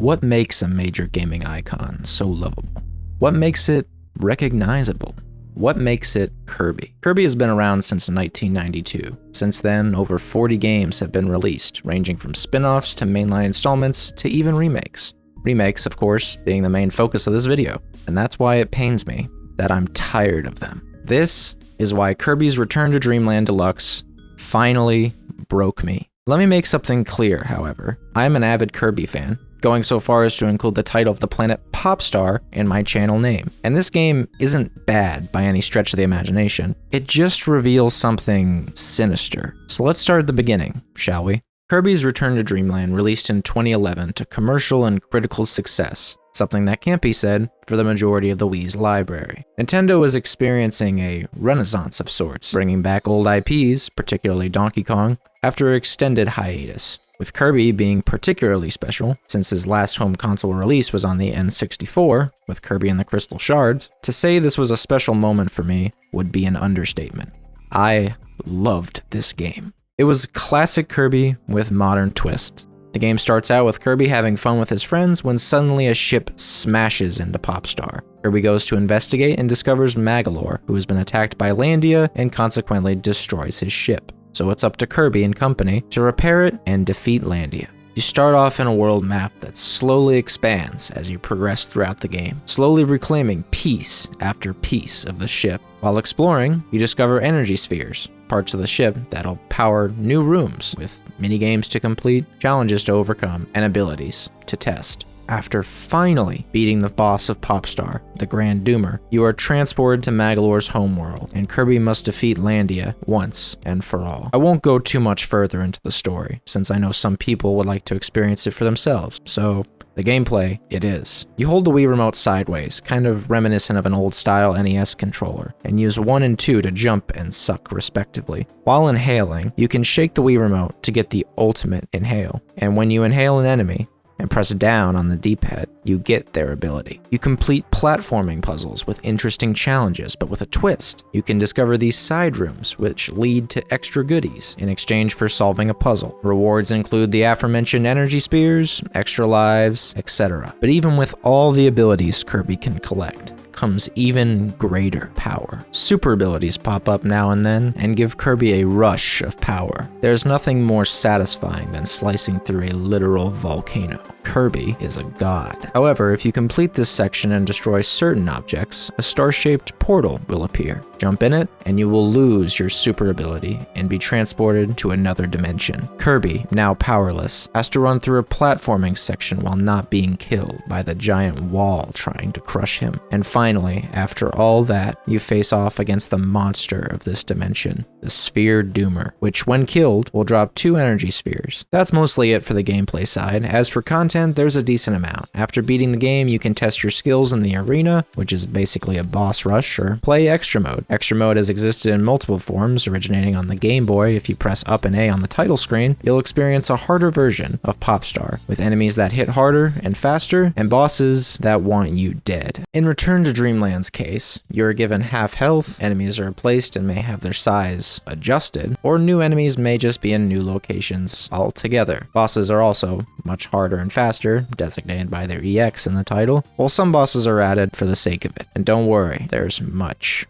What makes a major gaming icon so lovable? What makes it recognizable? What makes it Kirby? Kirby has been around since 1992. Since then, over 40 games have been released, ranging from spin-offs to mainline installments to even remakes. Remakes, of course, being the main focus of this video, and that's why it pains me that I'm tired of them. This is why Kirby's Return to Dreamland Deluxe finally broke me. Let me make something clear, however. I am an avid Kirby fan, going so far as to include the title of the planet Popstar in my channel name. And this game isn't bad by any stretch of the imagination. It just reveals something sinister. So let's start at the beginning, shall we? Kirby's Return to Dreamland released in 2011 to commercial and critical success, something that can't be said for the majority of the Wii's library. Nintendo was experiencing a renaissance of sorts, bringing back old IPs, particularly Donkey Kong, after an extended hiatus, with Kirby being particularly special, since his last home console release was on the N64, with Kirby and the Crystal Shards. To say this was a special moment for me would be an understatement. I loved this game. It was classic Kirby with modern twists. The game starts out with Kirby having fun with his friends when suddenly a ship smashes into Popstar. Kirby goes to investigate and discovers Magolor, who has been attacked by Landia and consequently destroys his ship. So it's up to Kirby and company to repair it and defeat Landia. You start off in a world map that slowly expands as you progress throughout the game, slowly reclaiming piece after piece of the ship. While exploring, you discover energy spheres, parts of the ship that'll power new rooms with mini-games to complete, challenges to overcome, and abilities to test. After finally beating the boss of Popstar, the Grand Doomer, you are transported to Magolor's homeworld, and Kirby must defeat Landia once and for all. I won't go too much further into the story, since I know some people would like to experience it for themselves, so the gameplay, it is. You hold the Wii Remote sideways, kind of reminiscent of an old-style NES controller, and use 1 and 2 to jump and suck respectively. While inhaling, you can shake the Wii Remote to get the ultimate inhale, and when you inhale an enemy, and press down on the D-pad, you get their ability. You complete platforming puzzles with interesting challenges, but with a twist. You can discover these side rooms, which lead to extra goodies in exchange for solving a puzzle. Rewards include the aforementioned energy spheres, extra lives, etc. But even with all the abilities Kirby can collect, comes even greater power. Super abilities pop up now and then and give Kirby a rush of power. There's nothing more satisfying than slicing through a literal volcano. Kirby is a god. However, if you complete this section and destroy certain objects, a star-shaped portal will appear. Jump in it, and you will lose your super ability and be transported to another dimension. Kirby, now powerless, has to run through a platforming section while not being killed by the giant wall trying to crush him. And finally, after all that, you face off against the monster of this dimension, the Sphere Doomer, which when killed will drop 2 energy spheres. That's mostly it for the gameplay side. As for content, there's a decent amount. After beating the game, you can test your skills in the arena, which is basically a boss rush, or play Extra Mode. Extra Mode has existed in multiple forms, originating on the Game Boy. If you press up and A on the title screen, you'll experience a harder version of Popstar, with enemies that hit harder and faster, and bosses that want you dead. In Return to Dreamland's case, you're given half health, enemies are replaced and may have their size adjusted, or new enemies may just be in new locations altogether. Bosses are also much harder and faster, designated by their EX in the title, while some bosses are added for the sake of it. And don't worry, there's much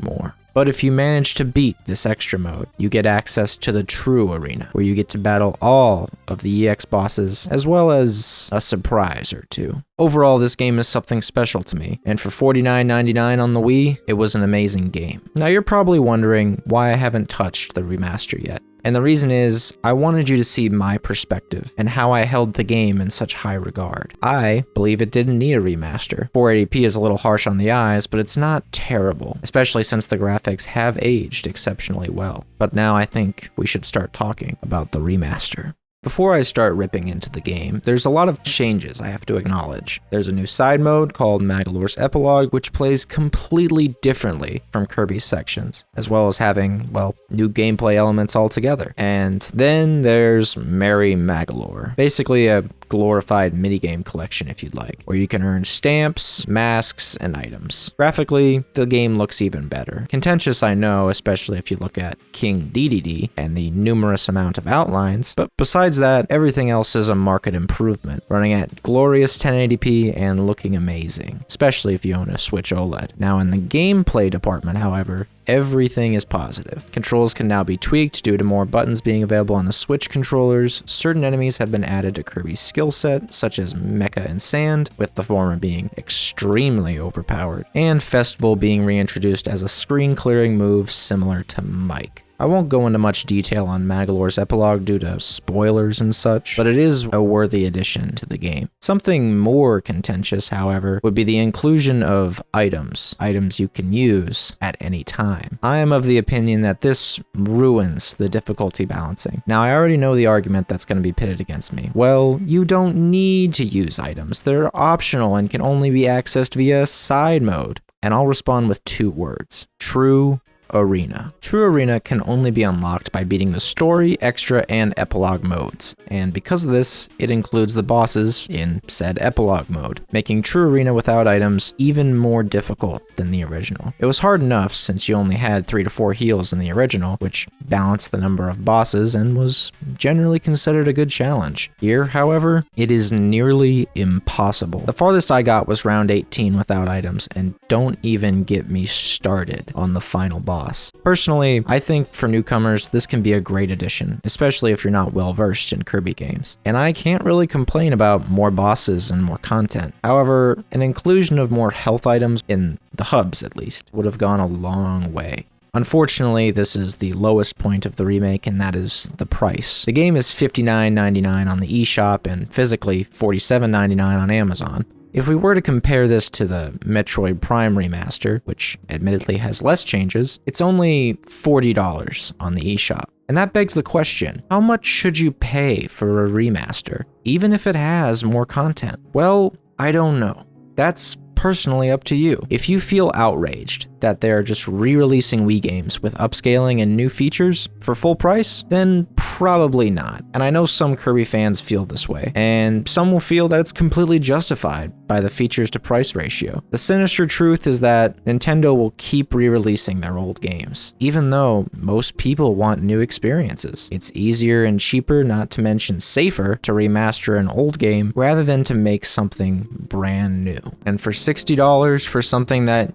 more. But if you manage to beat this extra mode, you get access to the true arena, where you get to battle all of the EX bosses, as well as a surprise or two. Overall, this game is something special to me, and for $49.99 on the Wii, it was an amazing game. Now you're probably wondering why I haven't touched the remaster yet. And the reason is, I wanted you to see my perspective and how I held the game in such high regard. I believe it didn't need a remaster. 480p is a little harsh on the eyes, but it's not terrible, especially since the graphics have aged exceptionally well. But now I think we should start talking about the remaster. Before I start ripping into the game, there's a lot of changes I have to acknowledge. There's a new side mode called Magolor's Epilogue, which plays completely differently from Kirby's sections, as well as having, well, new gameplay elements altogether. And then there's Merry Magolor, basically a glorified minigame collection if you'd like, where you can earn stamps, masks, and items. Graphically, the game looks even better. Contentious, I know, especially if you look at King Dedede and the numerous amount of outlines, but besides that, everything else is a market improvement, running at glorious 1080p and looking amazing, especially if you own a Switch OLED. Now in the gameplay department, however, everything is positive. Controls can now be tweaked due to more buttons being available on the Switch controllers. Certain enemies have been added to Kirby's skill set, such as Mecha and Sand, with the former being extremely overpowered, and Festival being reintroduced as a screen-clearing move similar to Mike. I won't go into much detail on Magolor's epilogue due to spoilers and such, but it is a worthy addition to the game. Something more contentious, however, would be the inclusion of items you can use at any time. I am of the opinion that this ruins the difficulty balancing. Now, I already know the argument that's going to be pitted against me. Well, you don't need to use items. They're optional and can only be accessed via side mode. And I'll respond with 2 words. True Arena. True Arena can only be unlocked by beating the story, extra, and epilogue modes, and because of this, it includes the bosses in said epilogue mode, making True Arena without items even more difficult than the original. It was hard enough since you only had 3 to 4 heals in the original, which balanced the number of bosses and was generally considered a good challenge. Here, however, it is nearly impossible. The farthest I got was round 18 without items, and don't even get me started on the final boss. Personally, I think for newcomers, this can be a great addition, especially if you're not well versed in Kirby games. And I can't really complain about more bosses and more content. However, an inclusion of more health items, in the hubs at least, would have gone a long way. Unfortunately, this is the lowest point of the remake, and that is the price. The game is $59.99 on the eShop and physically $47.99 on Amazon. If we were to compare this to the Metroid Prime remaster, which admittedly has less changes, it's only $40 on the eShop. And that begs the question, how much should you pay for a remaster, even if it has more content? Well, I don't know. That's personally up to you. If you feel outraged that they're just re-releasing Wii games with upscaling and new features for full price, then probably not. And I know some Kirby fans feel this way, and some will feel that it's completely justified by the features to price ratio. The sinister truth is that Nintendo will keep re-releasing their old games, even though most people want new experiences. It's easier and cheaper, not to mention safer, to remaster an old game rather than to make something brand new. And for $60 for something that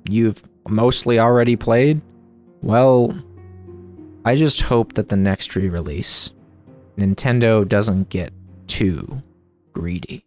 you've mostly already played, well, I just hope that the next re-release, Nintendo doesn't get too greedy.